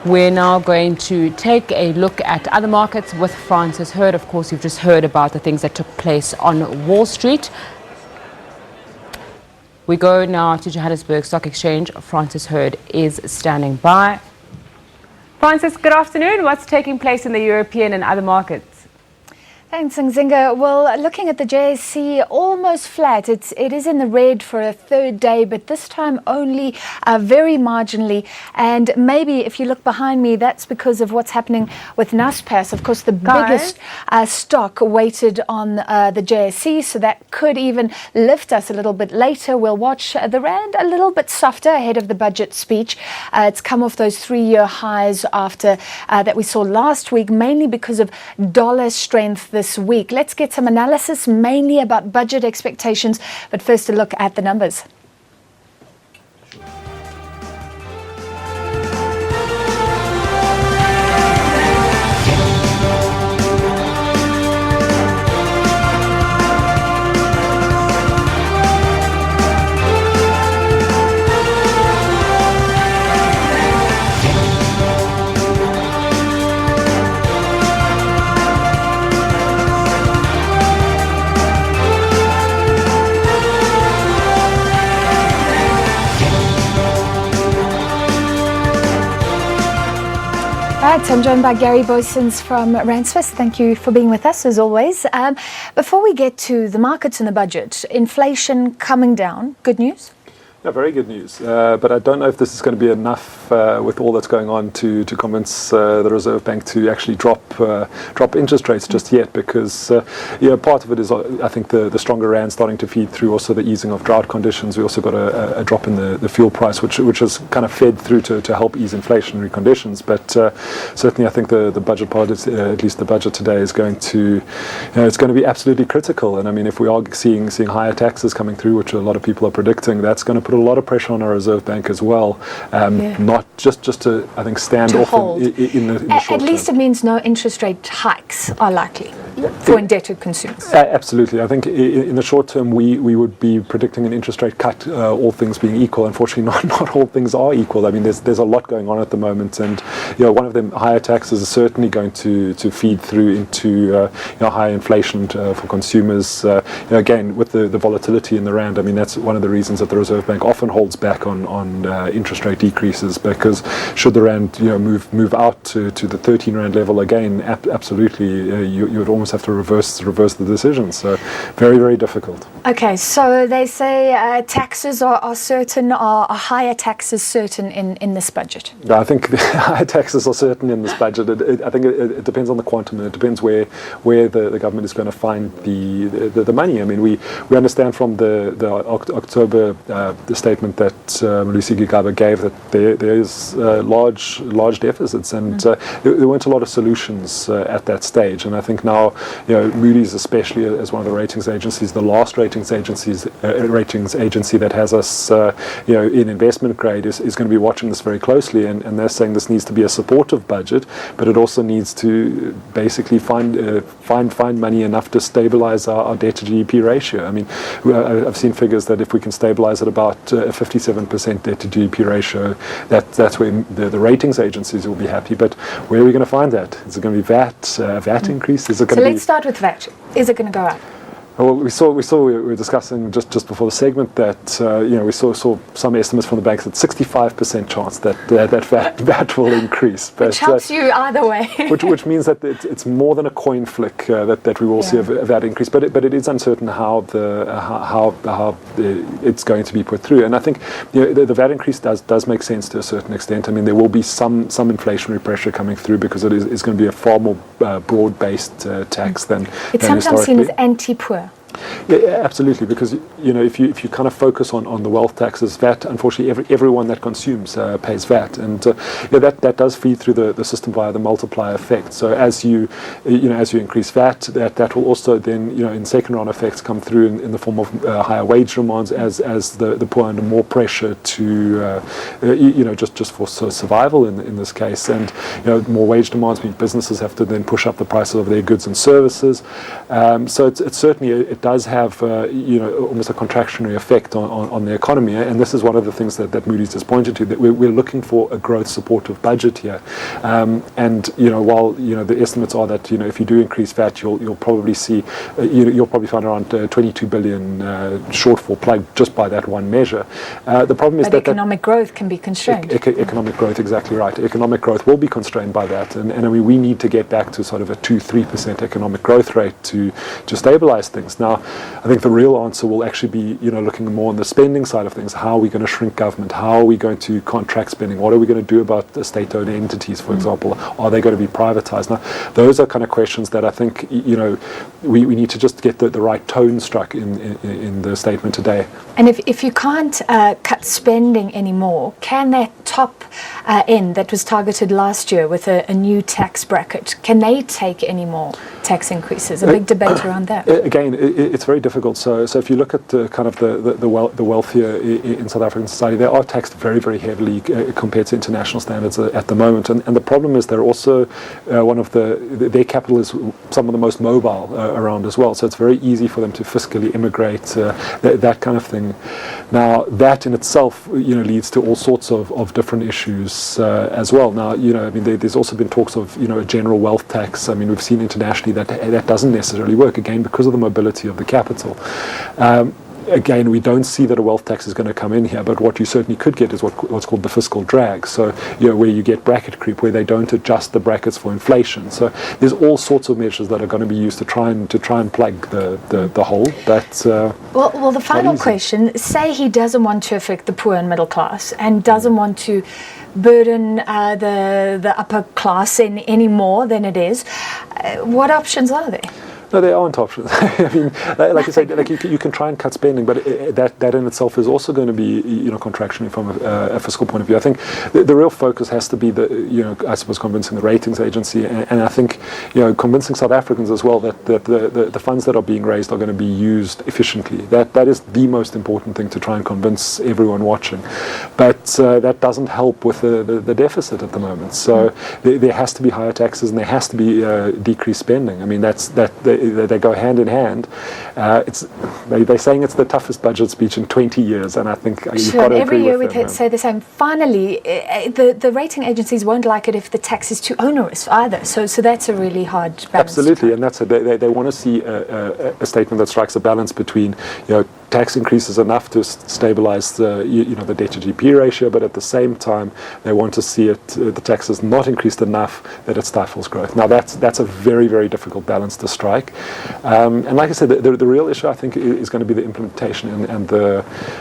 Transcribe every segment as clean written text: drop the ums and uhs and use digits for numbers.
We're now going to take a look at other markets with Francis Hurd. Of course, you've just heard about the things that took place on Wall Street. We go now to Johannesburg Stock Exchange. Francis Hurd is standing by. Francis, good afternoon. What's taking place in the European and other markets? Thanks, Nzinga. Well, looking at the JSE, almost flat. It is in the red for a third day, but this time only very marginally. And maybe if you look behind me, that's because of what's happening with Naspers. Of course, the biggest stock weighted on the JSE, so that could even lift us a little bit later. We'll watch the rand a little bit softer ahead of the budget speech. It's come off those 3-year highs after that we saw last week, mainly because of dollar strength this week. Let's get some analysis mainly about budget expectations, but first a look at the numbers. Right, I'm joined by Gary Boysons from Ransfest. Thank you for being with us as always. Before we get to the markets and the budget, inflation coming down, good news? Yeah, very good news. But I don't know if this is going to be enough with all that's going on to convince the Reserve Bank to actually drop interest rates just yet, because part of it is I think the stronger rand starting to feed through, also the easing of drought conditions. We also got a drop in the fuel price, which has kind of fed through to help ease inflationary conditions. But certainly I think the budget part, at least the budget today, is going to it's going to be absolutely critical. And I mean, if we are seeing higher taxes coming through, which a lot of people are predicting, that's going to put a lot of pressure on our Reserve Bank as well, not just to, I think, stand off in the short term. At least it means no interest rate hikes are likely for indebted consumers. Absolutely. I think in the short term we would be predicting an interest rate cut, all things being equal. Unfortunately, not all things are equal. I mean, there's a lot going on at the moment, and one of them, higher taxes, is certainly going to feed through into higher inflation for consumers. Again, with the volatility in the rand, I mean, that's one of the reasons that the Reserve Bank often holds back on interest rate decreases, because should the rand move out to the 13 rand level again, absolutely you would almost have to reverse the decision. So very, very difficult. Okay, so they say taxes are certain, are higher taxes certain in this budget? I think higher taxes are certain in this budget. I think it depends on the quantum, and it depends where the government is going to find the money. I mean, we understand from the October the statement that Malusi Gigaba gave that there is large deficits, and there weren't a lot of solutions at that stage. And I think now, Moody's, especially as one of the ratings agencies, the last ratings agency that has us in investment grade, is going to be watching this very closely, and they're saying this needs to be a supportive budget, but it also needs to basically find money enough to stabilize our debt to GDP ratio. I mean, I've seen figures that if we can stabilize at about a 57% debt to GDP ratio, that's where the ratings agencies will be happy. But where are we going to find that? Is it going to be VAT increase? Is it going to let's start with VAT. Is it going to go up? Well, we were discussing just before the segment that we saw some estimates from the banks that 65% chance that VAT will increase. But, which helps you either way. which means that it's more than a coin flick that we will see a VAT increase. But it is uncertain how it's going to be put through. And I think the VAT increase does make sense to a certain extent. I mean, there will be some inflationary pressure coming through, because it is going to be a far more broad-based tax than it's sometimes seen as anti-poor. Yeah, absolutely, because if you kind of focus on the wealth taxes, VAT, unfortunately everyone that consumes pays VAT, and that does feed through the system via the multiplier effect. So as you increase VAT, that will also then in second round effects come through in the form of higher wage demands as the poor are under more pressure to just for survival in this case, and more wage demands mean businesses have to then push up the prices of their goods and services. So it's certainly it does have almost a contractionary effect on the economy. And this is one of the things that Moody's has pointed to, that we're looking for a growth supportive budget here. And while the estimates are that if you do increase VAT, you'll probably see you'll probably find around 22 billion shortfall plugged just by that one measure. The problem is but that economic growth can be constrained. Economic growth, exactly right. Economic growth will be constrained by that, and I mean, we need to get back to sort of a 2-3% economic growth rate to stabilize things. Now, I think the real answer will actually be looking more on the spending side of things. How are we going to shrink government? How are we going to contract spending? What are we going to do about the state-owned entities, for example? Are they going to be privatized? Now, those are kind of questions that I think we need to just get the right tone struck in the statement today. And if you can't cut spending anymore, can that top end that was targeted last year with a new tax bracket, can they take any more tax increases? A big debate around that. Again, it's very difficult. So if you look at kind of the wealthier in South African society, they are taxed very, very heavily compared to international standards at the moment. And the problem is they're also one of their capital is some of the most mobile around as well. So it's very easy for them to fiscally immigrate, that kind of thing. Now, that in itself, leads to all sorts of different issues as well. Now, I mean, there's also been talks of, a general wealth tax. I mean, we've seen internationally that doesn't necessarily work, again, because of the mobility of the capital. Again, we don't see that a wealth tax is going to come in here, but what you certainly could get is what's called the fiscal drag. So, where you get bracket creep, where they don't adjust the brackets for inflation. So, there's all sorts of measures that are going to be used to try and plug the hole. But well, the final question: say he doesn't want to affect the poor and middle class, and doesn't want to burden the upper class in any more than it is. What options are there? No, there aren't options. I mean, like you said, you can try and cut spending, but that in itself is also going to be, contractionary from a fiscal point of view. I think the real focus has to be I suppose, convincing the ratings agency, and I think, convincing South Africans as well that the funds that are being raised are going to be used efficiently. That is the most important thing to try and convince everyone watching. But that doesn't help with the deficit at the moment. So there has to be higher taxes, and there has to be decreased spending. I mean, they go hand in hand. They're saying it's the toughest budget speech in 20 years, and I think you've got to every agree year with them. We say the same. Finally, the rating agencies won't like it if the tax is too onerous either. So that's a really hard balance. Absolutely, and that's they want to see a statement that strikes a balance between tax increases enough to stabilize the debt to GDP ratio, but at the same time they want to see the taxes not increased enough that it stifles growth. Now that's a very, very difficult balance to strike, and like I said, the real issue I think is going to be the implementation and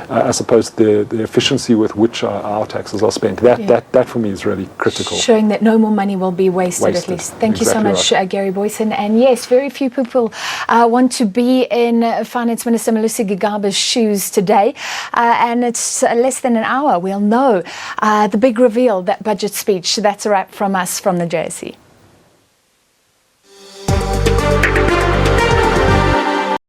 I suppose the efficiency with which our taxes are spent. That for me is really critical. Showing that no more money will be wasted. At least. Thank you so much, right. Gary Boyson. And yes, very few people want to be in Finance Minister Malusi Gigaba's shoes today, and it's less than an hour. We'll know the big reveal, that budget speech. That's a wrap from us from the JSE.